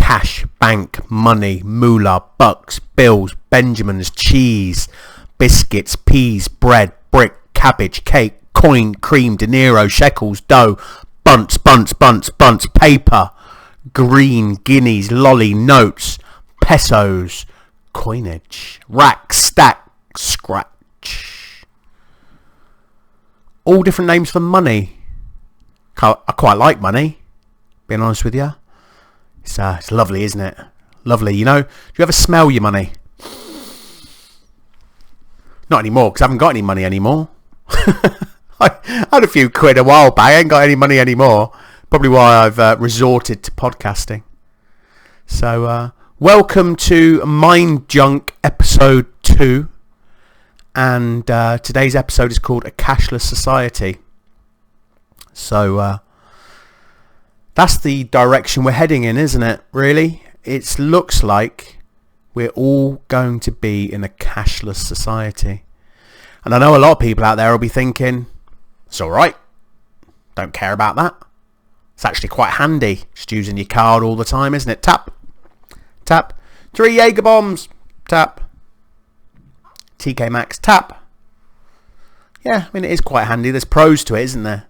cash, bank, money, moolah, bucks, bills, Benjamins, cheese, biscuits, peas, bread, brick, cabbage, cake, coin, cream, dinero, shekels, dough, bunts, paper, green, guineas, lolly, notes, pesos, coinage, rack, stack, scratch. All different names for money. I quite like money, being honest with you. It's lovely, isn't it? Lovely. You know, do you ever smell your money? Not anymore, because I haven't got any money anymore. I had a few quid a while back. I ain't got any money anymore. Probably why I've resorted to podcasting. So, welcome to Mind Junk episode 2. And today's episode is called A Cashless Society. So, that's the direction we're heading in, isn't it? Really? It looks like we're all going to be in a cashless society. And I know a lot of people out there will be thinking, it's alright. Don't care about that. It's actually quite handy. Just using your card all the time, isn't it? Tap. Tap. 3 Jaeger bombs. Tap. TK Maxx. Tap. Yeah, I mean, it is quite handy. There's pros to it, isn't there?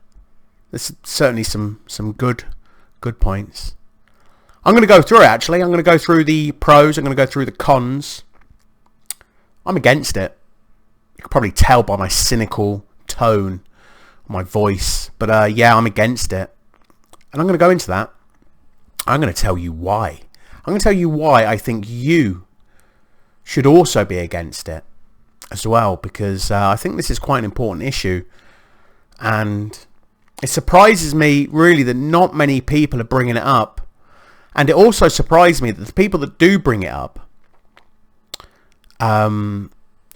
There's certainly some good points. I'm going to go through it, actually. I'm going to go through the pros. I'm going to go through the cons. I'm against it. You can probably tell by my cynical tone, my voice. But yeah, I'm against it. And I'm going to go into that. I'm going to tell you why. I'm going to tell you why I think you should also be against it as well. Because I think this is quite an important issue. And it surprises me, really, that not many people are bringing it up. And it also surprised me that the people that do bring it up are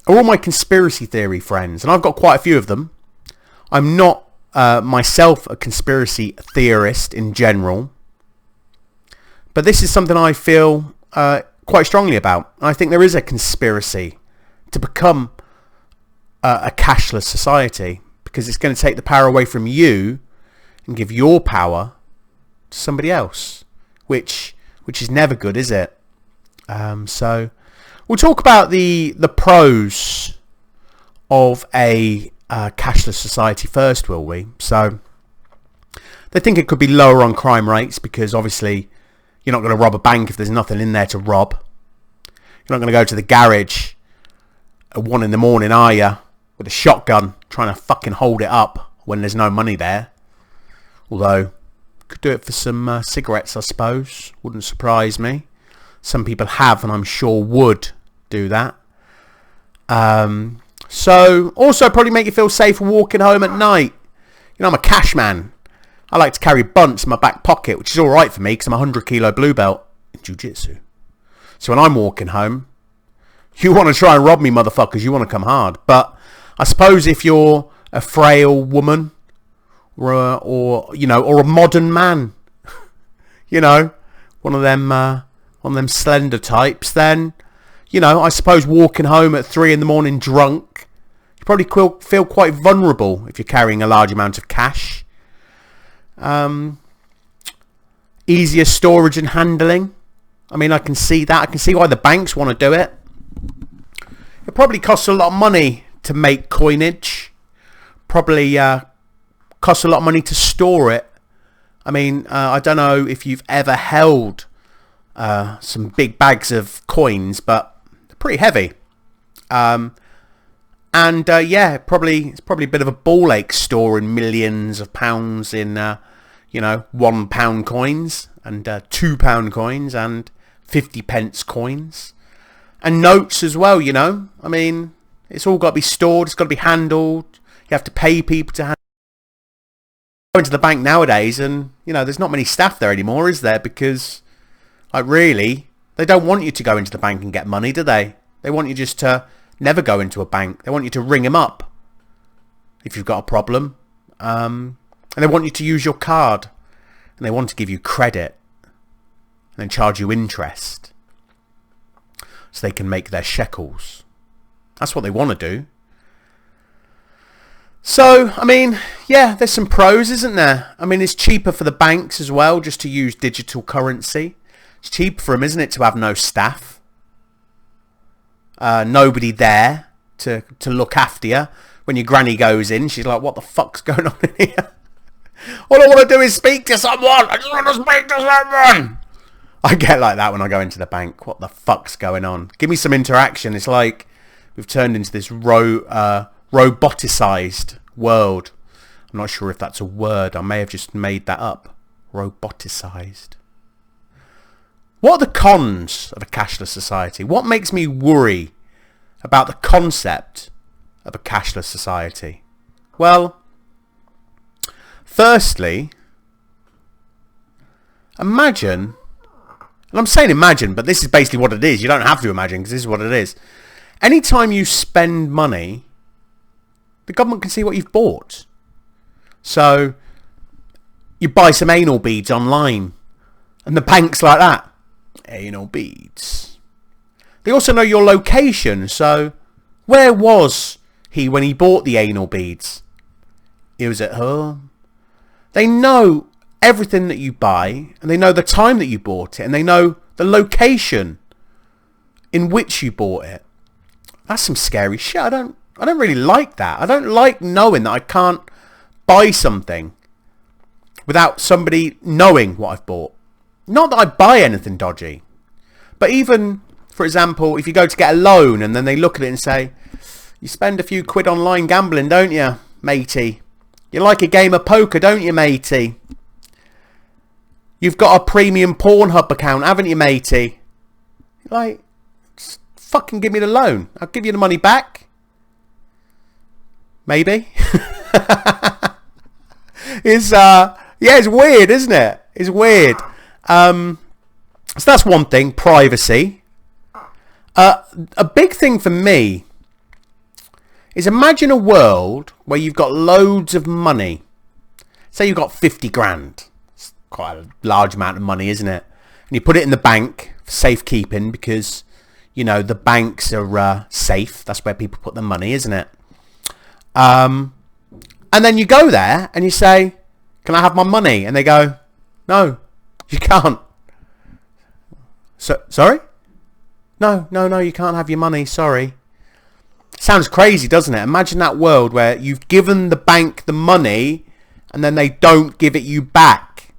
all my conspiracy theory friends. And I've got quite a few of them. I'm not myself a conspiracy theorist in general. But this is something I feel quite strongly about. I think there is a conspiracy to become a cashless society. Because it's going to take the power away from you and give your power to somebody else, which is never good, is it? So we'll talk about the pros of a cashless society first, will we? So they think it could be lower on crime rates because obviously you're not going to rob a bank if there's nothing in there to rob. You're not going to go to the garage at 1 a.m, are you? With a shotgun trying to fucking hold it up when there's no money there. Although, could do it for some cigarettes, I suppose. Wouldn't surprise me. Some people have, and I'm sure would do that. So, also probably make you feel safe walking home at night. You know, I'm a cash man. I like to carry bunts in my back pocket, which is alright for me because I'm a 100 kilo blue belt in jiu-jitsu. So when I'm walking home, you want to try and rob me, motherfuckers. You want to come hard. But I suppose if you're a frail woman or a modern man, you know, one of them slender types, then, you know, I suppose walking home at 3 a.m. drunk, you probably feel quite vulnerable if you're carrying a large amount of cash. Easier storage and handling. I mean, I can see that. I can see why the banks want to do it. It probably costs a lot of money to make coinage. Probably costs a lot of money to store it. I mean, I don't know if you've ever held some big bags of coins, but they're pretty heavy. Yeah, it's probably a bit of a ball ache storing millions of pounds in £1 coins and £2 coins and 50 pence coins and notes as well. You know, I mean, it's all got to be stored. It's got to be handled. You have to pay people to handle. Go into the bank nowadays, and you know, there's not many staff there anymore, is there? Because, like, really, they don't want you to go into the bank and get money, do they? They want you just to never go into a bank. They want you to ring them up if you've got a problem, and they want you to use your card, and they want to give you credit, and then charge you interest, so they can make their shekels. That's what they want to do. So, I mean, yeah, there's some pros, isn't there? I mean, it's cheaper for the banks as well just to use digital currency. It's cheap for them, isn't it, to have no staff? Nobody there to look after you. When your granny goes in, she's like, what the fuck's going on in here? All I want to do is speak to someone. I just want to speak to someone. I get like that when I go into the bank. What the fuck's going on? Give me some interaction. It's like we've turned into this roboticized world. I'm not sure if that's a word. I may have just made that up. Roboticized. What are the cons of a cashless society? What makes me worry about the concept of a cashless society? Well, firstly, imagine, and I'm saying imagine, but this is basically what it is. You don't have to imagine because this is what it is. Anytime you spend money, the government can see what you've bought. So you buy some anal beads online and the bank's like that. Anal beads. They also know your location. So where was he when he bought the anal beads? He was at home. They know everything that you buy, and they know the time that you bought it, and they know the location in which you bought it. That's some scary shit. I don't really like that. I don't like knowing that I can't buy something without somebody knowing what I've bought. Not that I buy anything dodgy, but even, for example, if you go to get a loan and then they look at it and say, you spend a few quid online gambling, don't you, matey? You like a game of poker, don't you, matey? You've got a premium Pornhub account, haven't you, matey? Like, just fucking give me the loan. I'll give you the money back. Maybe. It's weird, isn't it? It's weird. So that's one thing, privacy. A big thing for me is imagine a world where you've got loads of money. Say you've got 50 grand. It's quite a large amount of money, isn't it? And you put it in the bank for safekeeping because, you know, the banks are safe. That's where people put their money, isn't it? And then you go there and you say, can I have my money? And they go, no, you can't. So, sorry? No, you can't have your money, sorry. Sounds crazy, doesn't it? Imagine that world where you've given the bank the money and then they don't give it you back.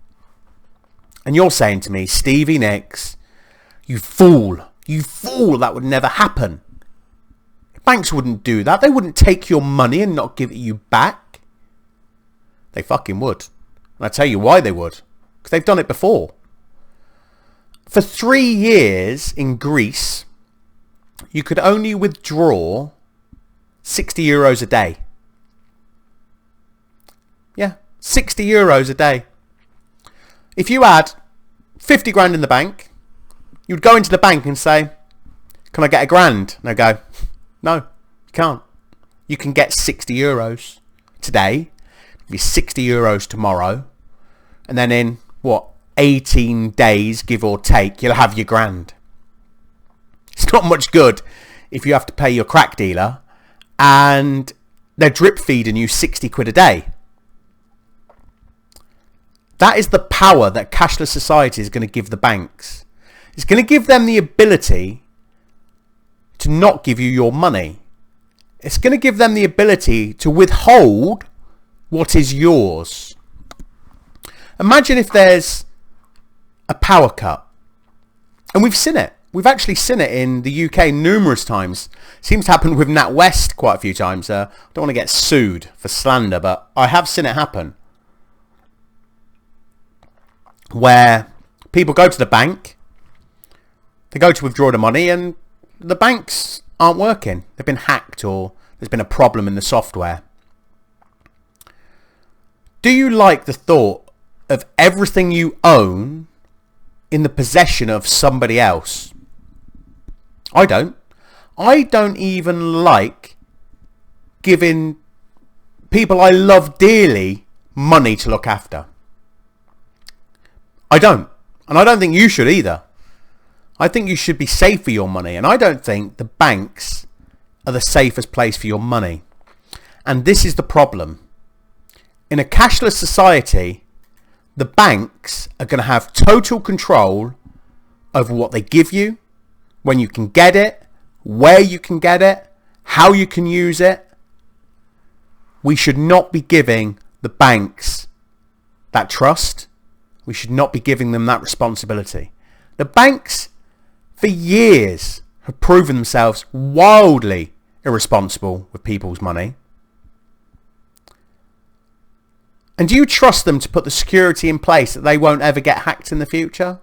And you're saying to me, Stevie Nicks, you fool, that would never happen. Banks wouldn't do that. They wouldn't take your money and not give it you back. They fucking would. And I tell you why they would. Because they've done it before. For 3 years in Greece, you could only withdraw 60 euros a day. Yeah, 60 euros a day. If you had 50 grand in the bank, you'd go into the bank and say, can I get a grand? And they'd go, no, you can't. You can get 60 euros today, be 60 euros tomorrow, and then in, 18 days, give or take, you'll have your grand. It's not much good if you have to pay your crack dealer and they're drip feeding you 60 quid a day. That is the power that cashless society is going to give the banks. It's going to give them the ability to not give you your money. It's going to give them the ability to withhold what is yours. Imagine if there's a power cut. And we've seen it. We've actually seen it in the UK numerous times. Seems to happen with NatWest quite a few times. I don't want to get sued for slander, but I have seen it happen. Where people go to the bank, they go to withdraw the money, and the banks aren't working. They've been hacked or there's been a problem in the software. Do you like the thought of everything you own in the possession of somebody else? I don't. I don't even like giving people I love dearly money to look after. I don't. And I don't think you should either. I think you should be safe for your money. And I don't think the banks are the safest place for your money. And this is the problem. In a cashless society, the banks are going to have total control over what they give you, when you can get it, where you can get it, how you can use it. We should not be giving the banks that trust. We should not be giving them that responsibility. The banks, for years, have proven themselves wildly irresponsible with people's money. And do you trust them to put the security in place that they won't ever get hacked in the future?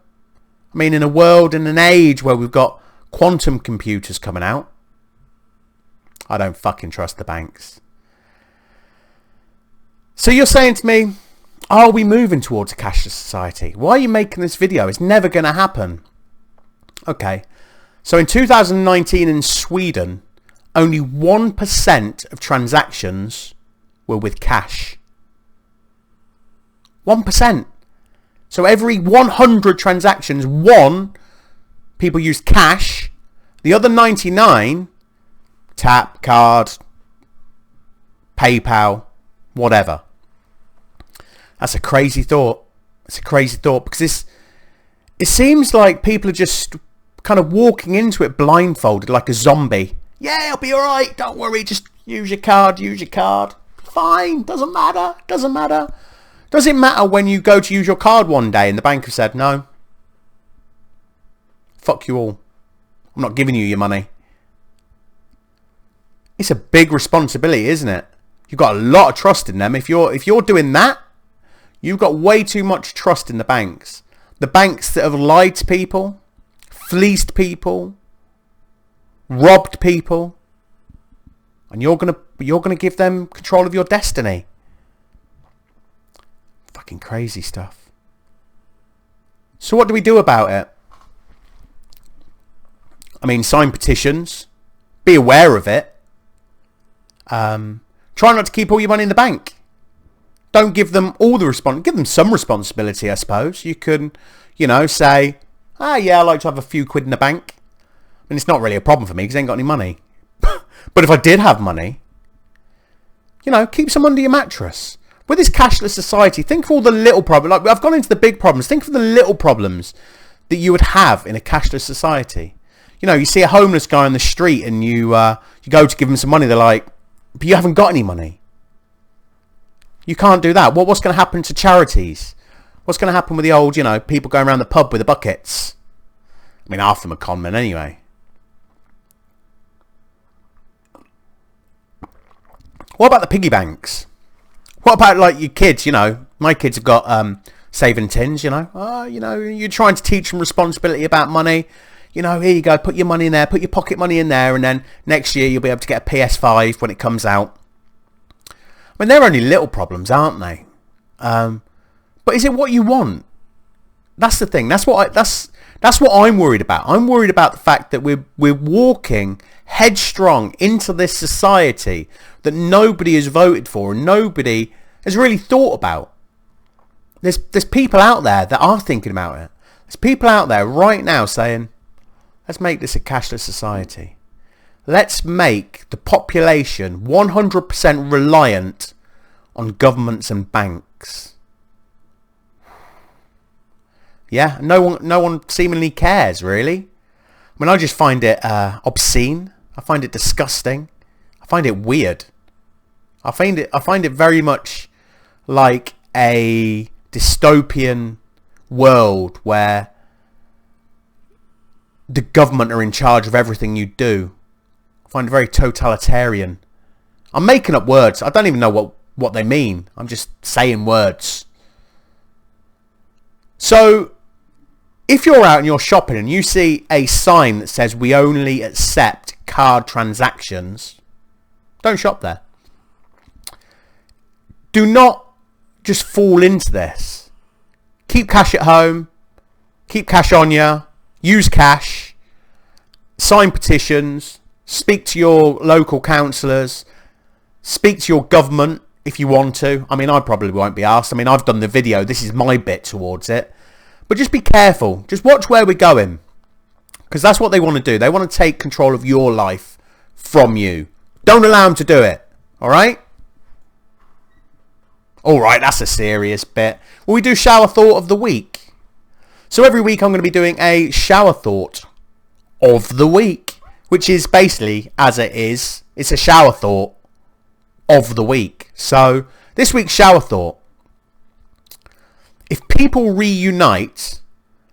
I mean, in a world, in an age where we've got quantum computers coming out, I don't fucking trust the banks. So you're saying to me, are we moving towards a cashless society? Why are you making this video? It's never going to happen. Okay, so in 2019 in Sweden, only 1% of transactions were with cash. 1%. So every 100 transactions, people used cash. The other 99, tap, card, PayPal, whatever. That's a crazy thought. It's a crazy thought because it seems like people are just kind of walking into it blindfolded like a zombie. Yeah, it'll be all right. Don't worry. Just use your card. Use your card. Fine. Doesn't matter. Doesn't matter. Does it matter when you go to use your card one day and the bank have said, no, fuck you all. I'm not giving you your money. It's a big responsibility, isn't it? You've got a lot of trust in them. If you're doing that, you've got way too much trust in the banks. The banks that have lied to people, fleeced people, robbed people, and you're gonna give them control of your destiny. Fucking crazy stuff. So what do we do about it? I mean, sign petitions. Be aware of it. Try not to keep all your money in the bank. Don't give them all the give them some responsibility, I suppose. You can, say, yeah, I like to have a few quid in the bank. I mean, it's not really a problem for me because I ain't got any money. But if I did have money, keep some under your mattress. With this cashless society, think of all the little problems. Like, I've gone into the big problems. Think of the little problems that you would have in a cashless society. You see a homeless guy on the street and you go to give him some money. They're like, but you haven't got any money. You can't do that. What's going to happen to charities? What's going to happen with the old, people going around the pub with the buckets? I mean, half of them are con men anyway. What about the piggy banks? What about, like, your kids, My kids have got saving tins, you're trying to teach them responsibility about money. Here you go, put your money in there, put your pocket money in there, and then next year you'll be able to get a PS5 when it comes out. I mean, they're only little problems, aren't they? But is it what you want? That's the thing. That's what I'm worried about. I'm worried about the fact that we're walking headstrong into this society that nobody has voted for and nobody has really thought about. There's people out there that are thinking about it. There's people out there right now saying, let's make this a cashless society. Let's make the population 100% reliant on governments and banks. Yeah, no one seemingly cares, really. I mean, I just find it obscene. I find it disgusting. I find it weird. I find it very much like a dystopian world where the government are in charge of everything you do. I find it very totalitarian. I'm making up words. I don't even know what they mean. I'm just saying words. So, if you're out and you're shopping and you see a sign that says we only accept card transactions, don't shop there. Do not just fall into this. Keep cash at home. Keep cash on you. Use cash. Sign petitions. Speak to your local councillors. Speak to your government if you want to. I mean, I probably won't be asked. I mean, I've done the video. This is my bit towards it. But just be careful. Just watch where we're going. Because that's what they want to do. They want to take control of your life from you. Don't allow them to do it. Alright? Alright, that's a serious bit. Will we do shower thought of the week? So every week I'm going to be doing a shower thought of the week, which is basically, as it is, it's a shower thought of the week. So this week's shower thought: if people reunite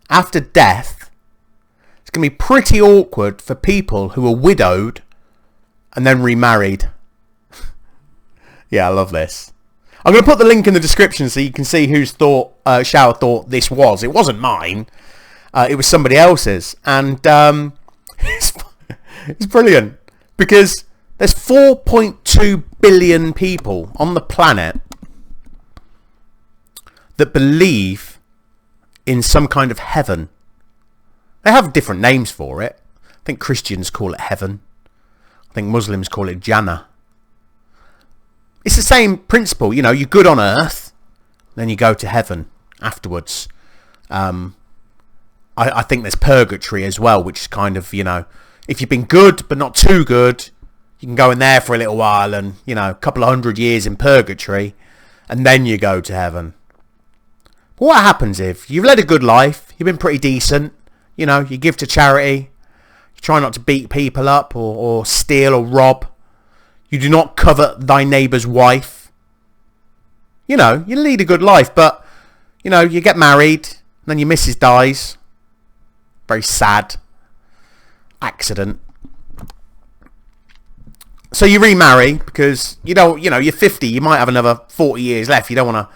after death, it's going to be pretty awkward for people who are widowed and then remarried. Yeah, I love this. I'm going to put the link in the description so you can see whose shower thought this was. It wasn't mine. It was somebody else's. And it's brilliant because there's 4.2 billion people on the planet that believe in some kind of heaven. They have different names for it. I think Christians call it heaven. I think Muslims call it Jannah. It's the same principle. You know, you're good on earth, then you go to heaven afterwards. I think there's purgatory as well, which is kind of, you know, if you've been good but not too good, you can go in there for a little while and, you know, a couple of 100 years in purgatory, and then you go to heaven. But what happens if you've led a good life, you've been pretty decent, you know, you give to charity, you try not to beat people up or steal or rob, you do not covet thy neighbour's wife, you know, you lead a good life, but, you know, you get married, and then your missus dies. Very sad accident. So you remarry because you don't, you know, you're 50, you might have another 40 years left. You don't want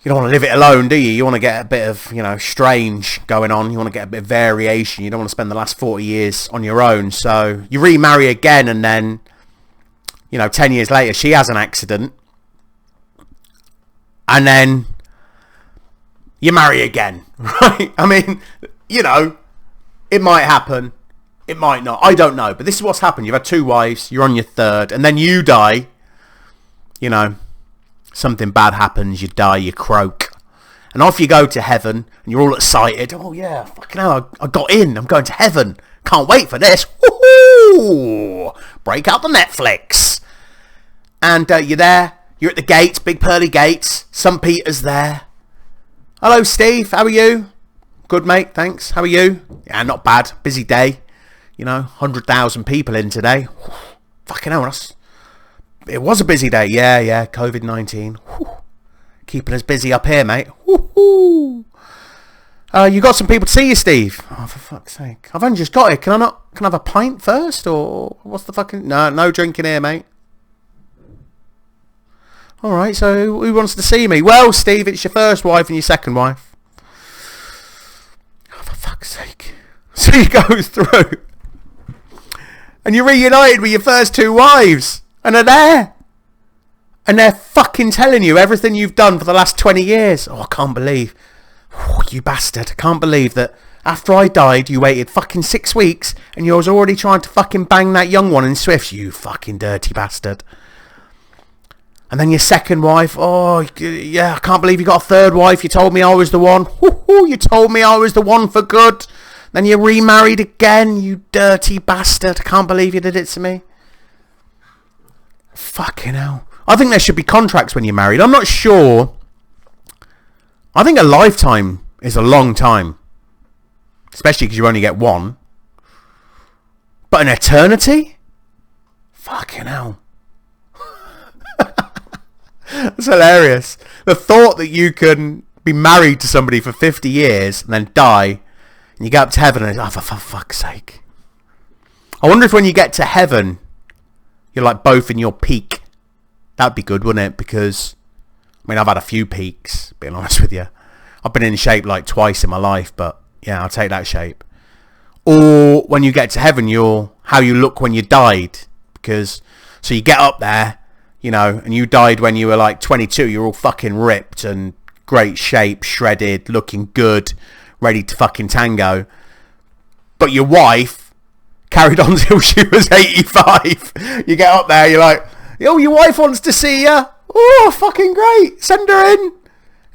to live it alone, do you? You want to get a bit of, you know, strange going on. You want to get a bit of variation. You don't want to spend the last 40 years on your own. So you remarry again, and then, you know, 10 years later, she has an accident. And then you marry again, right? I mean, you know, it might happen. It might not. I don't know. But this is what's happened. You've had 2 wives. You're on your 3rd. And then you die. You know, something bad happens. You die. You croak. And off you go to heaven. And you're all excited. Oh, yeah. Fucking hell. I got in. I'm going to heaven. Can't wait for this. Woohoo! Break out the Netflix. And you're there. You're at the gates. Big pearly gates. St. Peter's there. Hello, Steve. How are you? Good, mate. Thanks. How are you? Yeah, not bad. Busy day. You know, 100,000 people in today. Fucking hell. It was a busy day. Yeah. COVID-19. Keeping us busy up here, mate. You got some people to see you, Steve. Oh, for fuck's sake. I've only just got it. Can I have a pint first? Or what's the fucking... No drinking here, mate. Alright, so who wants to see me? Well, Steve, it's your first wife and your second wife. Oh, for fuck's sake. So you go through. And you're reunited with your first 2 wives. And they're there. And they're fucking telling you everything you've done for the last 20 years. Oh, I can't believe. Oh, you bastard. I can't believe that after I died, you waited fucking 6 weeks and you was already trying to fucking bang that young one in Swifts. You fucking dirty bastard. And then your second wife. Oh, yeah, I can't believe you got a 3rd wife. You told me I was the one. You told me I was the one for good. Then you remarried again, you dirty bastard. I can't believe you did it to me. Fucking hell. I think there should be contracts when you're married. I'm not sure. I think a lifetime is a long time. Especially because you only get one. But an eternity? Fucking hell. That's hilarious. The thought that you can be married to somebody for 50 years and then die, and you go up to heaven and it's, oh, for fuck's sake. I wonder if when you get to heaven, you're like both in your peak. That'd be good, wouldn't it? Because, I mean, I've had a few peaks, being honest with you. I've been in shape like twice in my life, but yeah, I'll take that shape. Or when you get to heaven, you're how you look when you died. Because, so you get up there, you know, and you died when you were like 22. You're all fucking ripped and great shape, shredded, looking good, ready to fucking tango. But your wife carried on till she was 85. You get up there, you're like, oh, your wife wants to see you. Oh, fucking great. Send her in.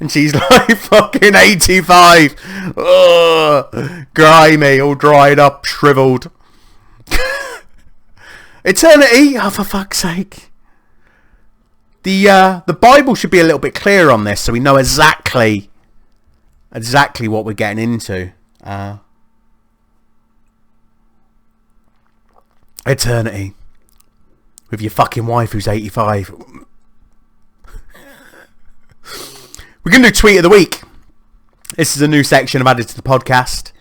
And she's like fucking 85. Oh, grimy, all dried up, shriveled. Eternity. Oh, for fuck's sake. The Bible should be a little bit clearer on this so we know exactly exactly what we're getting into. Eternity. With your fucking wife who's 85. We're going to do Tweet of the Week. This is a new section I've added to the podcast.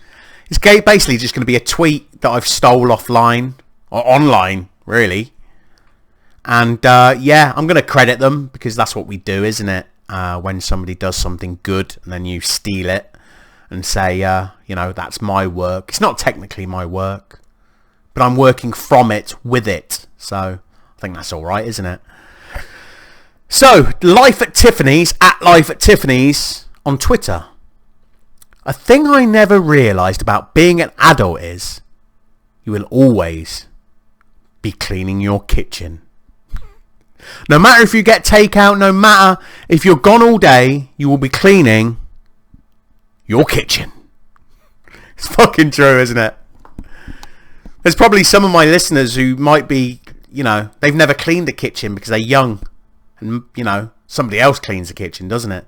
It's basically just going to be a tweet that I've stole offline. Or online, really. And, yeah, I'm going to credit them because that's what we do, isn't it? When somebody does something good and then you steal it and say, you know, that's my work. It's not technically my work, but I'm working from it, with it. So I think that's all right, isn't it? So, Life at Tiffany's, at Life at Tiffany's on Twitter. A thing I never realised about being an adult is you will always be cleaning your kitchen. No matter if you get takeout, no matter if you're gone all day, you will be cleaning your kitchen. It's fucking true, isn't it? There's probably some of my listeners who might be, you know, they've never cleaned a kitchen because they're young. And, you know, somebody else cleans the kitchen, doesn't it?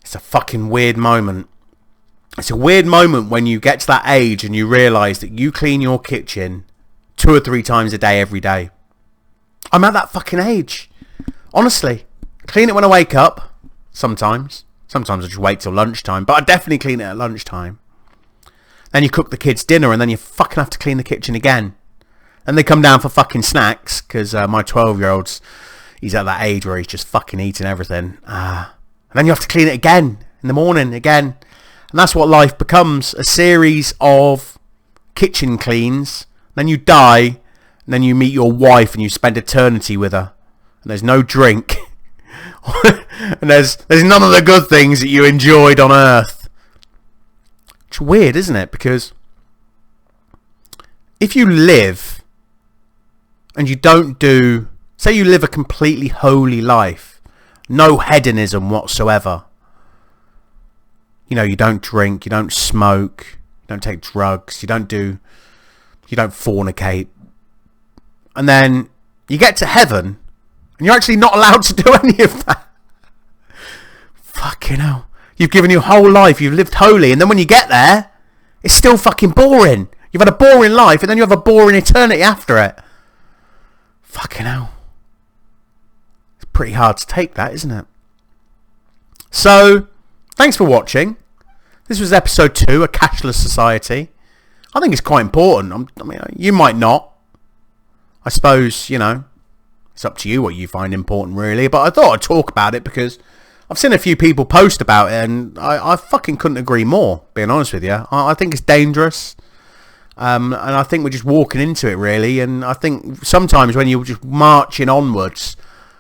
It's a fucking weird moment. It's a weird moment when you get to that age and you realise that you clean your kitchen 2 or 3 times a day every day. I'm at that fucking age. Honestly. I clean it when I wake up. Sometimes. Sometimes I just wait till lunchtime. But I definitely clean it at lunchtime. Then you cook the kids dinner and then you fucking have to clean the kitchen again. And they come down for fucking snacks because my 12-year-old's, he's at that age where he's just fucking eating everything. And then you have to clean it again in the morning again. And that's what life becomes. A series of kitchen cleans. Then you die. And then you meet your wife and you spend eternity with her. And there's no drink. And there's none of the good things that you enjoyed on earth. It's weird, isn't it? Because if you live and you don't do... Say you live a completely holy life. No hedonism whatsoever. You know, you don't drink, you don't smoke, you don't take drugs, you don't fornicate. And then you get to heaven and you're actually not allowed to do any of that. Fucking hell. You've given your whole life, you've lived holy, and then when you get there, it's still fucking boring. You've had a boring life and then you have a boring eternity after it. Fucking hell. It's pretty hard to take that, isn't it? So... thanks for watching. This was episode 2, A Cashless Society. I think it's quite important. I mean, you might not. I suppose, you know, it's up to you what you find important, really. But I thought I'd talk about it because I've seen a few people post about it and I fucking couldn't agree more, being honest with you. I think it's dangerous. And I think we're just walking into it, really. And I think sometimes when you're just marching onwards...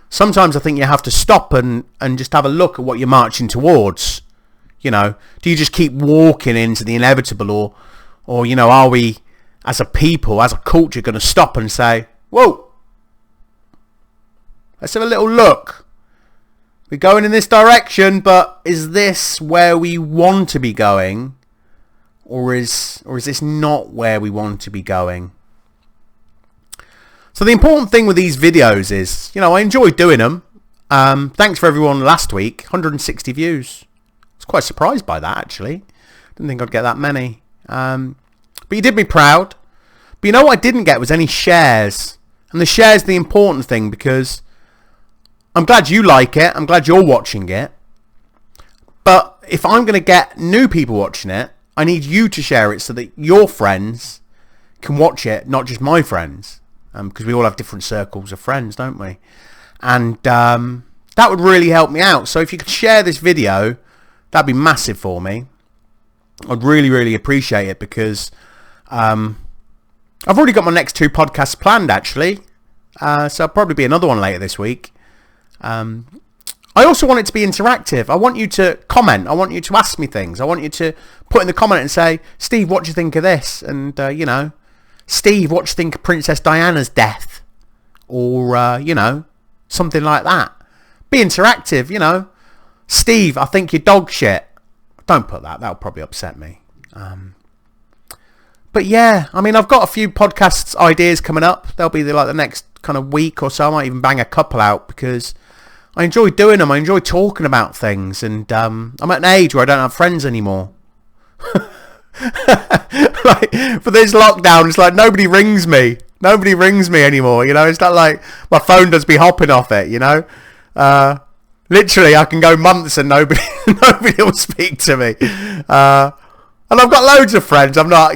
sometimes I think you have to stop and just have a look at what you're marching towards. You know, do you just keep walking into the inevitable or you know, are we as a people, as a culture going to stop and say, whoa, let's have a little look. We're going in this direction, but is this where we want to be going? Or is this not where we want to be going? So the important thing with these videos is, you know, I enjoy doing them. Thanks for everyone last week. 160 views. I was quite surprised by that, actually. Didn't think I'd get that many. But you did me proud. But you know what I didn't get was any shares. And the share's the important thing because I'm glad you like it. I'm glad you're watching it. But if I'm going to get new people watching it, I need you to share it so that your friends can watch it, not just my friends. Because we all have different circles of friends, don't we? And that would really help me out. So if you could share this video, that'd be massive for me. I'd really, really appreciate it because I've already got my next 2 podcasts planned, actually. So I'll probably be another one later this week. I also want it to be interactive. I want you to comment. I want you to ask me things. I want you to put in the comment and say, Steve, what do you think of this? And, you know, Steve, what do you think of Princess Diana's death? Or, you know, something like that. Be interactive, you know. Steve, I think you're dog shit. Don't put that. That'll probably upset me. But yeah, I mean, I've got a few podcasts ideas coming up. They'll be like the next kind of week or so. I might even bang a couple out because I enjoy doing them. I enjoy talking about things, and I'm at an age where I don't have friends anymore. Like, for this lockdown, it's like nobody rings me. Nobody rings me anymore. You know, it's not like my phone does be hopping off it. You know, literally, I can go months and nobody will speak to me. And I've got loads of friends. I'm not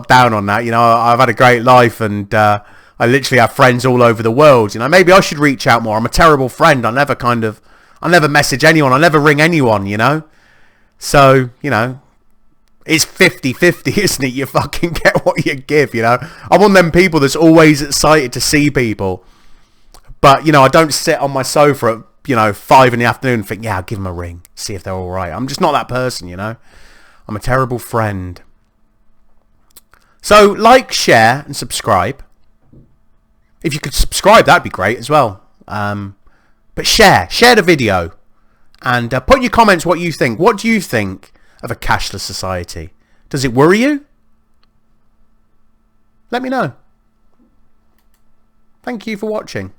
down on that. You know, I've had a great life, and I literally have friends all over the world. You know, maybe I should reach out more. I'm a terrible friend. I never message anyone. I never ring anyone. You know, so you know, it's 50-50, isn't it? You fucking get what you give. You know, I'm one of them people that's always excited to see people, but you know, I don't sit on my sofa at 5 PM and think, yeah, I'll give them a ring, see if they're all right. I'm just not that person. You know. I'm a terrible friend. So like, share and subscribe. If you could subscribe, that'd be great as well. But share the video, and put in your comments what you think. What do you think of a cashless society? Does it worry you? Let me know. Thank you for watching.